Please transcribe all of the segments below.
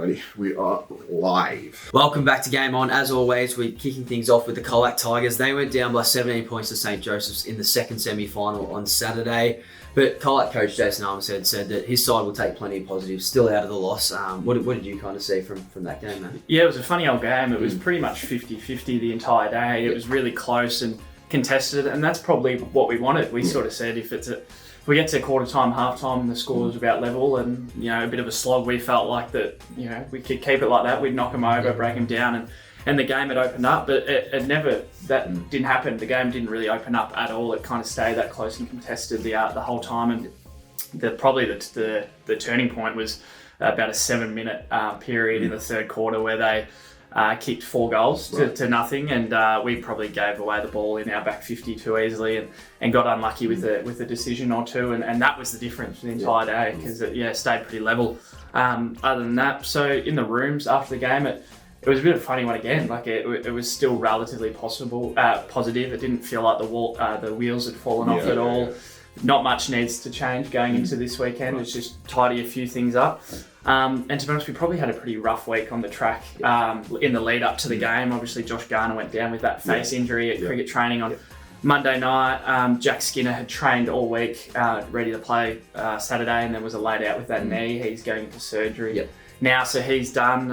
everybody. We are live. Welcome back to Game On. As always, we're kicking things off with the Colac Tigers. They went down by 17 points to St. Joseph's in the second semi-final on Saturday. But Colac coach Jason Armistead said that his side will take plenty of positives still out of the loss. What did you kind of see from that game, man? Yeah, it was a funny old game. It was pretty much 50-50 the entire day. It was really close and contested, and that's probably what we wanted. We sort of said if we get to quarter time, half time, the score was about level and, a bit of a slog, we felt like that, we could keep it like that. We'd knock them over, break them down, and the game had opened up, but it never, that didn't happen. The game didn't really open up at all. It kind of stayed that close and contested the whole time. And probably the turning point was about a 7-minute period in the third quarter where they kicked 4 goals to nothing, and we probably gave away the ball in our back 50 too easily and got unlucky with a decision or two, and that was the difference the entire day because it stayed pretty level. Other than that, so in the rooms after the game, it was a bit of a funny one again. Like it was still relatively positive. It didn't feel like the wheels had fallen off at all. Not much needs to change going into this weekend. It's just tidy a few things up. And to be honest, we probably had a pretty rough week on the track in the lead up to the game. Obviously, Josh Garner went down with that face injury at cricket training on Monday night. Jack Skinner had trained all week, ready to play Saturday, and then was laid out with that knee. He's going into surgery now, so he's done.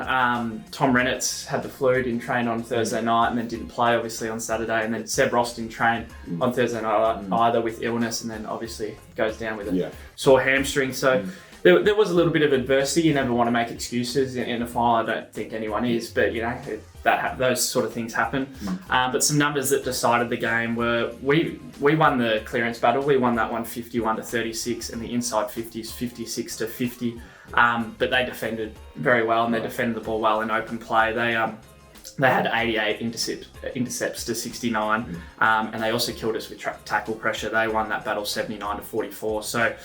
Tom Rennett's had the flu, didn't train on Thursday night, and then didn't play obviously on Saturday. And then Seb Ross didn't train on Thursday night either with illness, and then obviously goes down with a sore hamstring. So there was a little bit of adversity. You never want to make excuses in a final. I don't think anyone is, but those sort of things happen. But some numbers that decided the game were we won the clearance battle. We won that one 51-36, and the inside 50s 56-50. But they defended very well, and they defended the ball well in open play. They had 88 intercepts to 69, and they also killed us with tackle pressure. They won that battle 79-44. So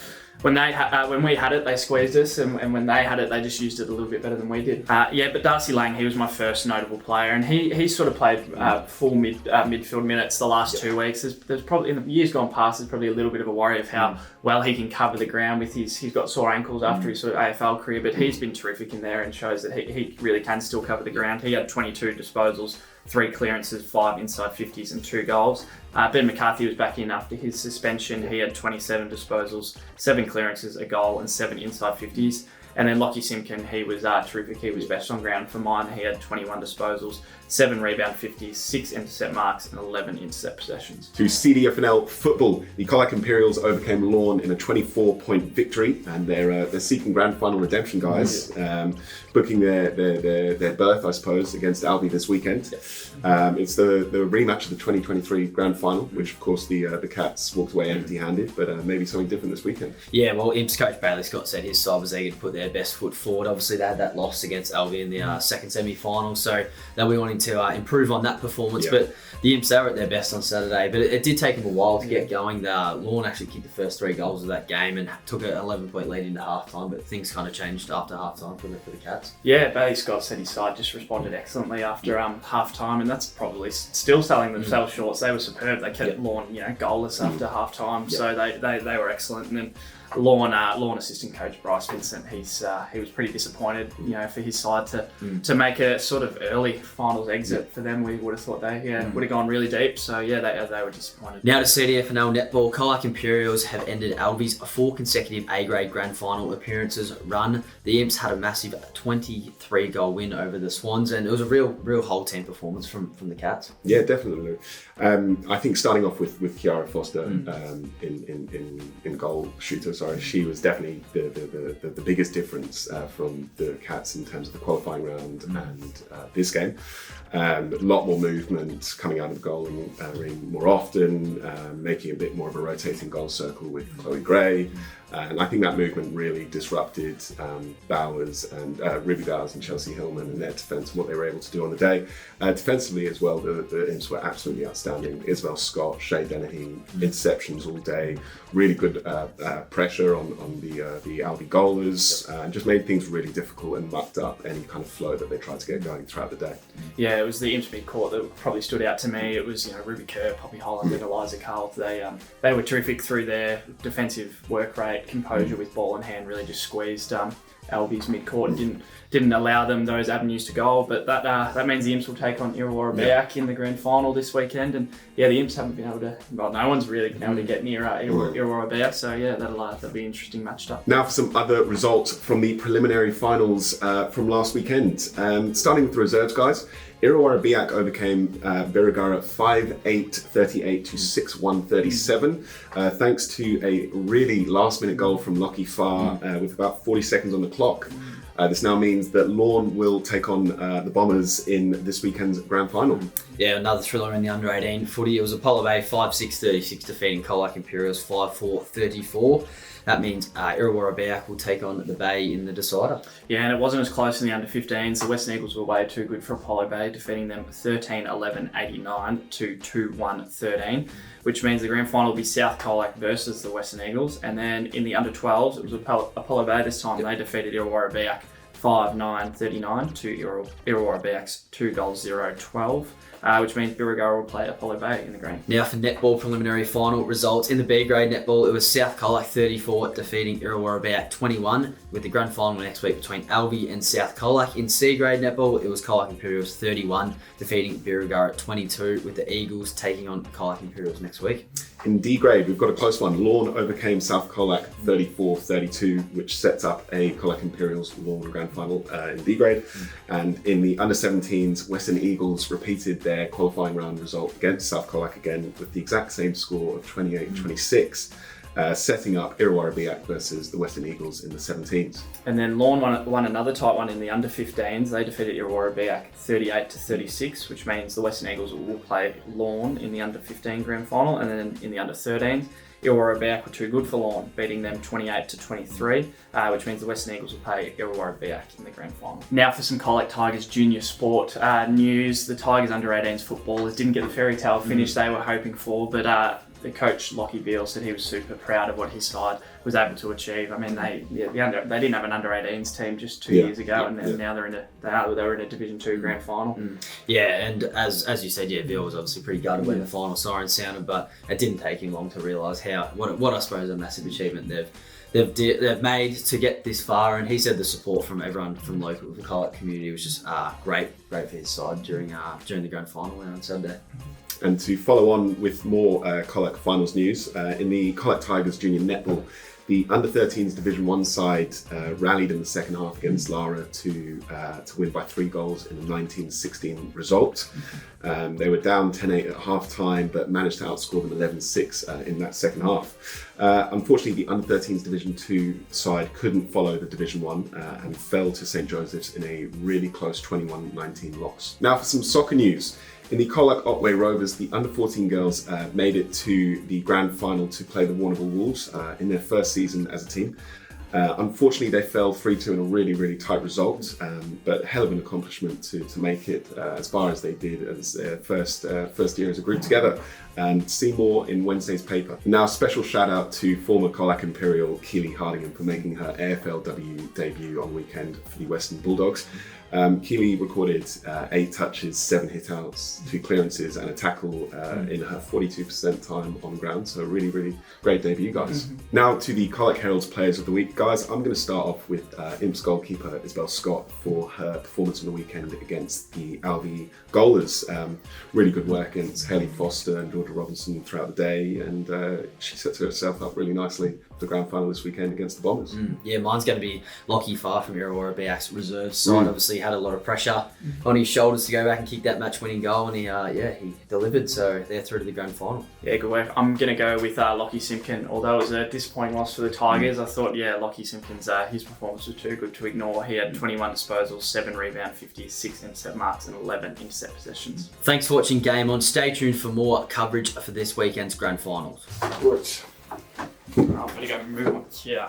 when we had it, they squeezed us, and when they had it, they just used it a little bit better than we did. But Darcy Lang, he was my first notable player, and he sort of played full midfield minutes the last 2 weeks. There's probably in the years gone past, there's probably a little bit of a worry of how well he can cover the ground with he's got sore ankles after his sort of AFL career, but he's been terrific in there and shows that he really can still cover the ground. He had 22 disposals, 3 clearances, 5 inside 50s and 2 goals. Ben McCarthy was back in after his suspension. He had 27 disposals, 7 clearances, a goal and 7 inside 50s. And then Lockie Simpkin, he was terrific. He was best on ground for mine. He had 21 disposals, 7 rebound 50s, 6 intercept marks and 11 intercept possessions. To CDFNL football, the Colac Imperials overcame Lorne in a 24-point victory, and they're seeking grand final redemption, guys. Booking their berth, I suppose, against Albi this weekend. It's the rematch of the 2023 grand final, which of course the Cats walked away empty-handed, but maybe something different this weekend. Yeah, well, Imps coach Bailey Scott said his side was eager to put their best foot forward. Obviously, they had that loss against Albi in the second semi-final, so they'll be wanting to improve on that performance. But the Imps, they were at their best on Saturday, but it did take them a while to get going. Lorne actually kicked the first 3 goals of that game and took an 11-point lead into halftime, but things kind of changed after halftime for the Cats. Yeah, Bailey Scott said his side just responded excellently after half-time, and that's probably still selling themselves short. They were superb. They kept Lorne goalless after half-time, so they were excellent. And then Lorne assistant coach Bryce Vincent, he was pretty disappointed, for his side to make a sort of early finals exit for them. We would have thought they would have gone really deep. So they were disappointed. Now to CDFNL netball, Colac Imperials have ended Albi's 4 consecutive A-grade grand final appearances run. The Imps had a massive 23-goal win over the Swans, and it was a real whole team performance from the Cats. Yeah, definitely. I think starting off with Kiara Foster in goal shooter. Sorry, she was definitely the biggest difference from the Cats in terms of the qualifying round and this game. A lot more movement coming out of the goal ring more often, making a bit more of a rotating goal circle with Chloe Gray. And I think that movement really disrupted Bowers and Ruby Bowers and Chelsea Hillman and their defence and what they were able to do on the day. Defensively as well, the Imps were absolutely outstanding. Isabel Scott, Shay Dennehy, interceptions all day, really good pressure on the Albi goalers, and just made things really difficult and mucked up any kind of flow that they tried to get going throughout the day. Yeah, it was the Imps midcourt that probably stood out to me, it was Ruby Kerr, Poppy Holland, and Eliza Carl. They were terrific through their defensive work rate, composure with ball in hand, really just squeezed Albies mid-court and didn't allow them those avenues to goal. But that means the Imps will take on Illawarra Beak in the grand final this weekend. And the Imps haven't been able to, no one's really been able to get near Illawarra Beak. So that'll be an interesting match up. Now for some other results from the preliminary finals from last weekend. Starting with the reserves, guys. Illawarra Beak overcame Birregurra 5-8, 38 to 6-1, 37, thanks to a really last-minute goal from Lockie Farr with about 40 seconds on the clock. This now means that Lorne will take on the Bombers in this weekend's grand final. Yeah, another thriller in the under-18 footy. It was Apollo Bay 5-6, 36 defeating Colac Imperials 5-4, 34. That means Illawarra Beak will take on the Bay in the decider. Yeah, and it wasn't as close in the under-15s. The Western Eagles were way too good for Apollo Bay, defeating them 13-11, 89 to 2-1, 13, which means the grand final will be South Colac versus the Western Eagles. And then in the under-12s, it was Apollo Bay this time. They defeated Illawarra Beak 5-9, 39 to Illawarra Beak's 2-0, 12. Which means Birregurra will play Apollo Bay in the grand. Now for netball preliminary final results. In the B grade netball, it was South Colac 34 defeating Illawarra Beak 21, with the grand final next week between Albi and South Colac. In C grade netball, it was Colac Imperials 31 defeating Birregurra 22, with the Eagles taking on Colac Imperials next week. In D grade, we've got a close one. Lorne overcame South Colac 34-32, which sets up a Colac Imperials Lorne grand final in D grade. And in the under-17s, Western Eagles repeated their qualifying round result against South Colac again with the exact same score of 28-26. Setting up Illawarra Beak versus the Western Eagles in the 17s. And then Lorne won another tight one in the under-15s. They defeated Illawarra Beak 38-36, which means the Western Eagles will play Lorne in the under-15 grand final. And then in the under-13s, Illawarra Beak were too good for Lorne, beating them 28-23, which means the Western Eagles will play Illawarra Beak in the grand final. Now for some Colac Tigers junior sport news. The Tigers under-18s footballers didn't get the fairy tale finish they were hoping for, but the coach Lockie Beale said he was super proud of what his side was able to achieve. I mean, they didn't have an under-18s team just 2 years ago, and now they were in a Division 2 grand final. Yeah, and as you said, Beale was obviously pretty gutted when the final siren sounded, but it didn't take him long to realise what I suppose a massive achievement they've made to get this far. And he said the support from everyone from the Colac community was just great for his side during the grand final on Sunday. And to follow on with more Colac finals news, in the Colac Tigers junior netball, the under-13s Division 1 side rallied in the second half against Lara to win by 3 goals in a 19-16 result. They were down 10-8 at half-time, but managed to outscore them 11-6 in that second half. Unfortunately, the under-13s Division 2 side couldn't follow the Division 1 and fell to St Joseph's in a really close 21-19 loss. Now for some soccer news. In the Colac Otway Rovers, the under-14 girls made it to the grand final to play the Warrnambool Wolves in their first season as a team. Unfortunately, they fell 3-2 in a really, really tight result, but hell of an accomplishment to make it as far as they did as their first year as a group together. And see more in Wednesday's paper. Now, special shout out to former Colac Imperial Keely Hardingham for making her AFLW debut on the weekend for the Western Bulldogs. Keely recorded 8 touches, 7 hit-outs, 2 clearances and a tackle in her 42% time on ground. So really, really great debut, guys. Now to the Colac Herald's Players of the Week. Guys, I'm going to start off with Imps goalkeeper Isabel Scott for her performance on the weekend against the Albi Goalers. Really good work against Hayley Foster and Georgia Robinson throughout the day, and she sets herself up really nicely for the grand final this weekend against the Bombers. Yeah, mine's going to be Lockie Farr from Illawarra Beak's reserve side. Obviously had a lot of pressure on his shoulders to go back and kick that match-winning goal, and he delivered, so they're through to the grand final. Yeah, good work. I'm going to go with Lockie Simpkin. Although it was a disappointing loss for the Tigers, I thought, Lockie Simpkin's his performance was too good to ignore. He had 21 disposals, 7 rebound 50s, 6 intercept marks and 11 intercept possessions. Thanks for watching Game On. Stay tuned for more coverage for this weekend's grand finals. Right. I'm going to go move on here.